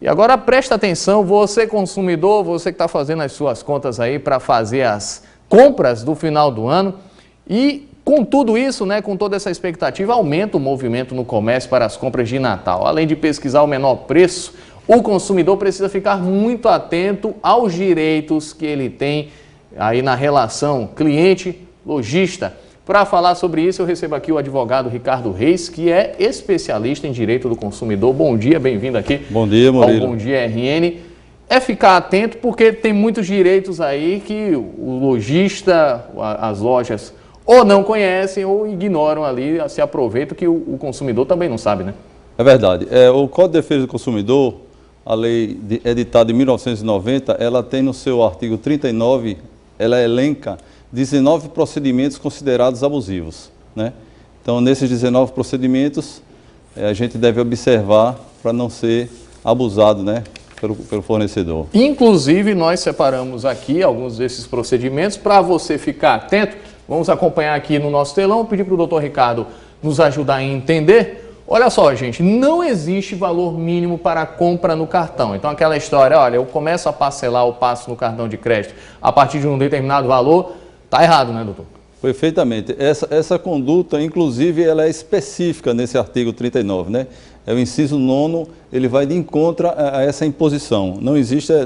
E agora presta atenção, você consumidor, você que está fazendo as suas contas aí para fazer as compras do final do ano. E com tudo isso, né, com toda essa expectativa, aumenta o movimento no comércio para as compras de Natal. Além de pesquisar o menor preço, o consumidor precisa ficar muito atento aos direitos que ele tem aí na relação cliente-lojista. Para falar sobre isso, eu recebo aqui o advogado Ricardo Reis, que é especialista em direito do consumidor. Bom dia, bem-vindo aqui. Bom dia, Murilo. Bom dia, RN. É ficar atento porque tem muitos direitos aí que o lojista, as lojas, ou não conhecem ou ignoram ali, se aproveitam que o consumidor também não sabe, né? É verdade. O Código de Defesa do Consumidor, a lei editada em 1990, ela tem no seu artigo 39, ela elenca 19 procedimentos considerados abusivos, né? Então, nesses 19 procedimentos, a gente deve observar para não ser abusado, né, pelo fornecedor. Inclusive, nós separamos aqui alguns desses procedimentos para você ficar atento. Vamos acompanhar aqui no nosso telão, pedir para o doutor Ricardo nos ajudar a entender. Olha só, gente, não existe valor mínimo para a compra no cartão. Então, aquela história, olha, eu começo a parcelar, eu passo no cartão de crédito a partir de um determinado valor, tá errado, né, doutor? Perfeitamente. Essa conduta, inclusive, ela é específica nesse artigo 39, né? É o inciso 9º, ele vai de encontro a essa imposição.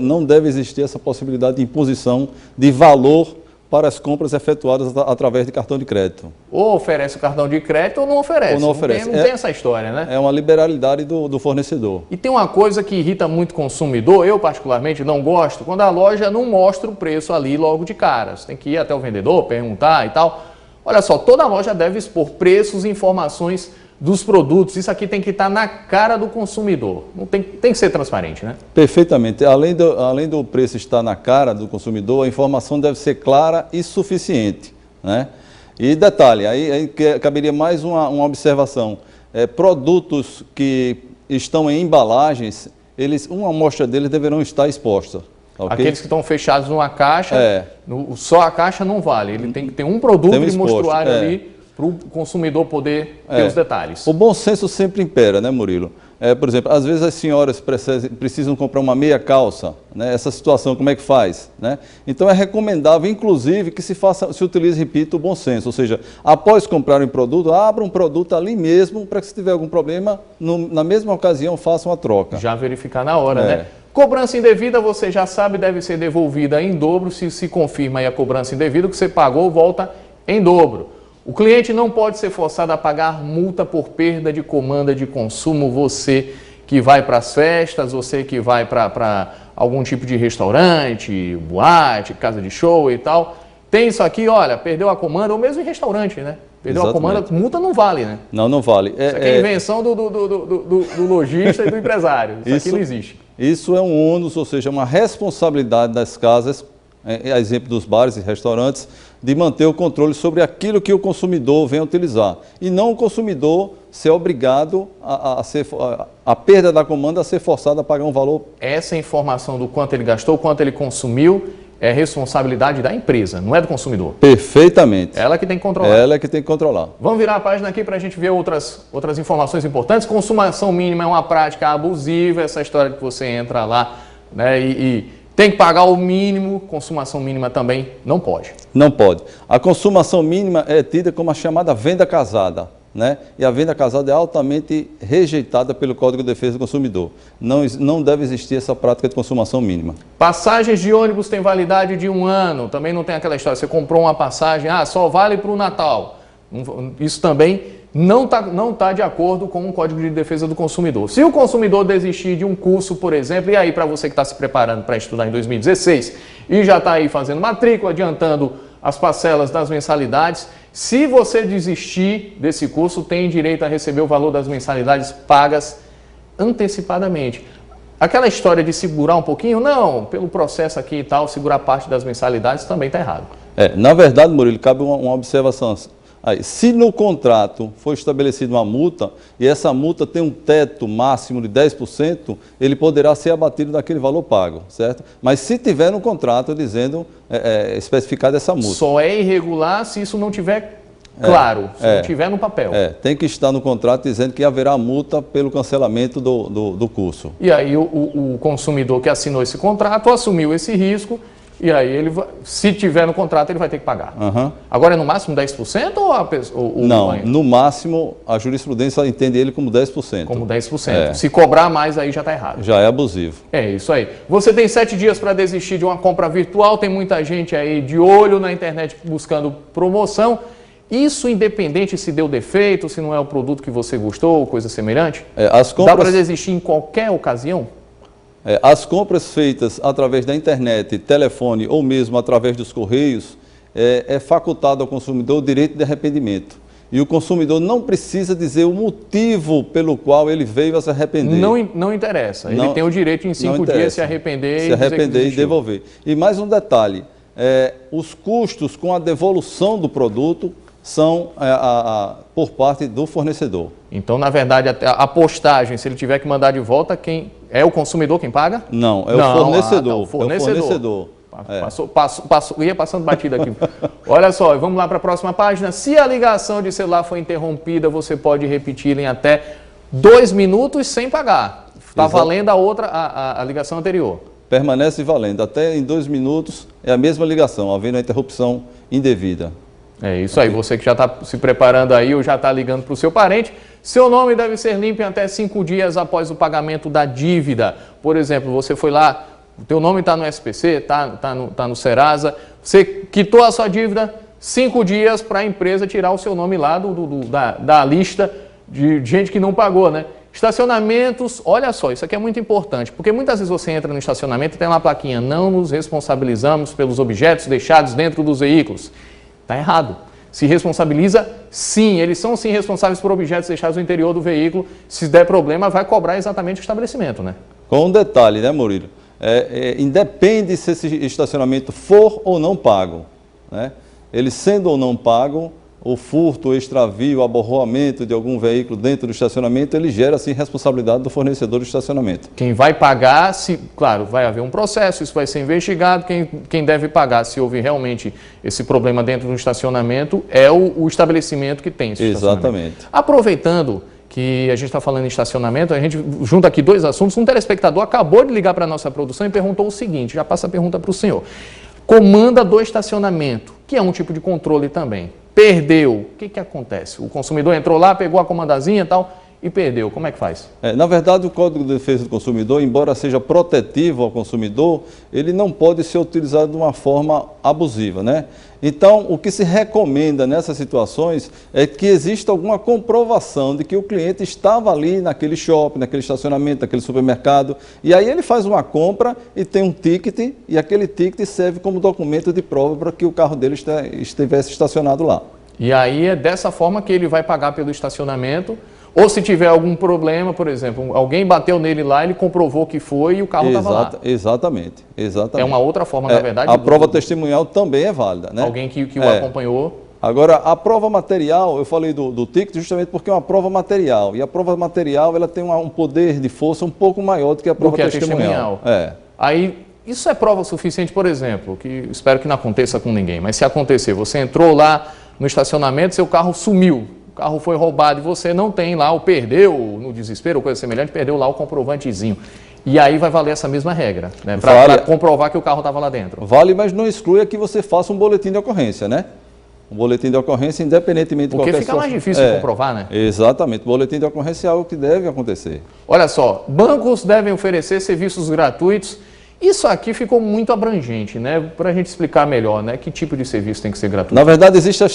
Não deve existir essa possibilidade de imposição de valor para as compras efetuadas através de cartão de crédito. Ou oferece o cartão de crédito ou não oferece. Ou não oferece. Não tem essa história, né? É uma liberalidade do fornecedor. E tem uma coisa que irrita muito o consumidor, eu particularmente não gosto, quando a loja não mostra o preço ali logo de cara. Você tem que ir até o vendedor, perguntar e tal. Olha só, toda loja deve expor preços e informações dos produtos. Isso aqui tem que estar na cara do consumidor. Não tem que ser transparente, né? Perfeitamente. Além do preço estar na cara do consumidor, a informação deve ser clara e suficiente, né? E detalhe, aí caberia mais uma observação. Produtos que estão em embalagens, uma amostra deles deverão estar exposta. Okay? Aqueles que estão fechados numa caixa, só a caixa não vale. Ele tem que ter um produto de mostruário ali para o consumidor poder ter os detalhes. O bom senso sempre impera, né, Murilo? Por exemplo, às vezes as senhoras precisam comprar uma meia calça, né? Essa situação, como é que faz? Né? Então é recomendável, inclusive, que se utilize, repito, o bom senso. Ou seja, após comprar um produto, abra um produto ali mesmo, para que se tiver algum problema, na mesma ocasião, façam a troca. Já verificar na hora, né? Cobrança indevida, você já sabe, deve ser devolvida em dobro. Se confirma aí a cobrança indevida, o que você pagou volta em dobro. O cliente não pode ser forçado a pagar multa por perda de comanda de consumo. Você que vai para as festas, você que vai para algum tipo de restaurante, boate, casa de show e tal. Tem isso aqui, olha, perdeu a comanda, ou mesmo em restaurante, né? Perdeu Exatamente. A comanda, multa não vale, né? Não vale. Isso aqui é invenção do lojista e do empresário. Isso aqui não existe. Isso é um ônus, ou seja, uma responsabilidade das casas, exemplo dos bares e restaurantes, de manter o controle sobre aquilo que o consumidor vem utilizar. E não o consumidor ser obrigado a perda da comanda a ser forçado a pagar um valor. Essa informação do quanto ele gastou, quanto ele consumiu, é responsabilidade da empresa, não é do consumidor. Perfeitamente. Ela que tem que controlar. Ela é que tem que controlar. Vamos virar a página aqui para a gente ver outras informações importantes. Consumação mínima é uma prática abusiva, essa história que você entra lá, né, e tem que pagar o mínimo. Consumação mínima também não pode. Não pode. A consumação mínima é tida como a chamada venda casada, né? E a venda casada é altamente rejeitada pelo Código de Defesa do Consumidor. Não deve existir essa prática de consumação mínima. Passagens de ônibus têm validade de 1 ano. Também não tem aquela história, você comprou uma passagem, só vale para o Natal. Isso também não tá de acordo com o Código de Defesa do Consumidor. Se o consumidor desistir de um curso, por exemplo, e aí para você que está se preparando para estudar em 2016 e já está aí fazendo matrícula, adiantando as parcelas das mensalidades, se você desistir desse curso, tem direito a receber o valor das mensalidades pagas antecipadamente. Aquela história de segurar um pouquinho, não, pelo processo aqui e tal, segurar parte das mensalidades também está errado. Na verdade, Murilo, cabe uma observação. Aí, se no contrato for estabelecida uma multa e essa multa tem um teto máximo de 10%, ele poderá ser abatido daquele valor pago, certo? Mas se tiver no contrato dizendo, especificado essa multa. Só é irregular se isso não tiver claro, se não tiver no papel. Tem que estar no contrato dizendo que haverá multa pelo cancelamento do curso. E aí o consumidor que assinou esse contrato assumiu esse risco e aí ele vai, se tiver no contrato ele vai ter que pagar. Agora é no máximo 10% ou não, no máximo a jurisprudência entende ele como 10%. Como 10%. Se cobrar mais aí já está errado. Já é abusivo. É isso aí. Você tem 7 dias para desistir de uma compra virtual, tem muita gente aí de olho na internet buscando promoção. Isso independente se deu defeito, se não é o produto que você gostou, coisa semelhante? Dá para desistir em qualquer ocasião? As compras feitas através da internet, telefone ou mesmo através dos correios, é facultado ao consumidor o direito de arrependimento. E o consumidor não precisa dizer o motivo pelo qual ele veio a se arrepender. Não interessa. Ele tem o direito em 5 dias se arrepender e devolver. E mais um detalhe, os custos com a devolução do produto são por parte do fornecedor. Então, na verdade, a postagem, se ele tiver que mandar de volta, quem é o consumidor quem paga? Não, o fornecedor. O fornecedor. Ia passando batida aqui. Olha só, vamos lá para a próxima página. Se a ligação de celular foi interrompida, você pode repetir em até 2 minutos sem pagar. Está valendo a ligação anterior. Permanece valendo. Até em 2 minutos é a mesma ligação, havendo a interrupção indevida. É isso aí, você que já está se preparando aí ou já está ligando para o seu parente, seu nome deve ser limpo em até 5 dias após o pagamento da dívida. Por exemplo, você foi lá, o teu nome está no SPC, está no Serasa, você quitou a sua dívida, 5 dias para a empresa tirar o seu nome lá da lista de gente que não pagou, né? Estacionamentos, olha só, isso aqui é muito importante, porque muitas vezes você entra no estacionamento e tem lá a plaquinha, não nos responsabilizamos pelos objetos deixados dentro dos veículos. Está errado. Se responsabiliza, sim. Eles são, sim, responsáveis por objetos deixados no interior do veículo. Se der problema, vai cobrar exatamente o estabelecimento, né? Com um detalhe, né, Murilo? Independe se esse estacionamento for ou não pago, né? Ele sendo ou não pago, o furto, o extravio, o aborroamento de algum veículo dentro do estacionamento, ele gera, sim, responsabilidade do fornecedor do estacionamento. Quem vai pagar, claro, vai haver um processo, isso vai ser investigado, quem deve pagar, se houve realmente esse problema dentro do estacionamento, é o estabelecimento que tem esse estacionamento. Exatamente. Aproveitando que a gente está falando em estacionamento, a gente junta aqui 2 assuntos. Um telespectador acabou de ligar para a nossa produção e perguntou o seguinte, já passa a pergunta para o senhor. Comanda do estacionamento, que é um tipo de controle também. Perdeu, o que acontece? O consumidor entrou lá, pegou a comandazinha e tal e perdeu, como é que faz? Na verdade, o Código de Defesa do Consumidor, embora seja protetivo ao consumidor, ele não pode ser utilizado de uma forma abusiva, né? Então, o que se recomenda nessas situações é que exista alguma comprovação de que o cliente estava ali naquele shopping, naquele estacionamento, naquele supermercado, e aí ele faz uma compra e tem um ticket, e aquele ticket serve como documento de prova para que o carro dele estivesse estacionado lá. E aí é dessa forma que ele vai pagar pelo estacionamento, ou se tiver algum problema, por exemplo, alguém bateu nele lá, ele comprovou que foi e o carro estava lá. Exatamente. É uma outra forma, na verdade. A prova testemunhal também é válida, né? Alguém que o acompanhou. Agora, a prova material, eu falei do ticket justamente porque é uma prova material. E a prova material, ela tem um poder de força um pouco maior do que a prova testemunhal. Aí, isso é prova suficiente, por exemplo, que espero que não aconteça com ninguém, mas se acontecer, você entrou lá no estacionamento, seu carro sumiu. O carro foi roubado e você não tem lá, ou perdeu, no desespero ou coisa semelhante, perdeu lá o comprovantezinho. E aí vai valer essa mesma regra, né? Para comprovar que o carro estava lá dentro. Vale, mas não exclui que você faça um boletim de ocorrência, né? Um boletim de ocorrência, independentemente de qualquer situação. Porque fica mais difícil de comprovar, né? Exatamente. O boletim de ocorrência é algo que deve acontecer. Olha só, bancos devem oferecer serviços gratuitos. Isso aqui ficou muito abrangente, né? Para a gente explicar melhor, né? Que tipo de serviço tem que ser gratuito? Na verdade, existem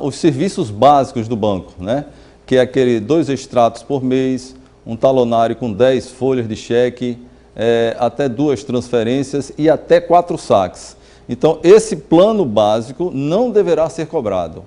os serviços básicos do banco, né? Que é aquele 2 extratos por mês, um talonário com 10 folhas de cheque, até 2 transferências e até 4 saques. Então, esse plano básico não deverá ser cobrado,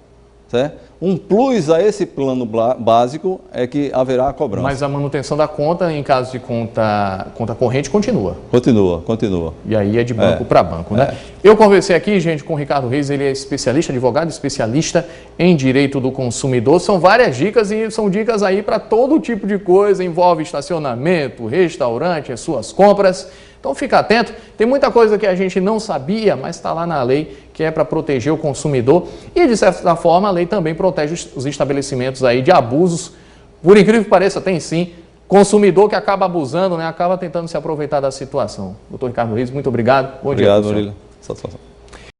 certo? Um plus a esse plano básico é que haverá a cobrança. Mas a manutenção da conta, em caso de conta corrente, continua? Continua. E aí é de banco para banco, né? Eu conversei aqui, gente, com o Ricardo Reis, ele é especialista, advogado, especialista em direito do consumidor. São várias dicas e são dicas aí para todo tipo de coisa, envolve estacionamento, restaurante, as suas compras. Então fica atento, tem muita coisa que a gente não sabia, mas está lá na lei, que é para proteger o consumidor. E de certa forma a lei também protege os estabelecimentos aí de abusos. Por incrível que pareça, tem sim consumidor que acaba abusando, né? Acaba tentando se aproveitar da situação. Doutor Ricardo Riz, muito obrigado. Bom dia. Obrigado, Murilo. Satisfação.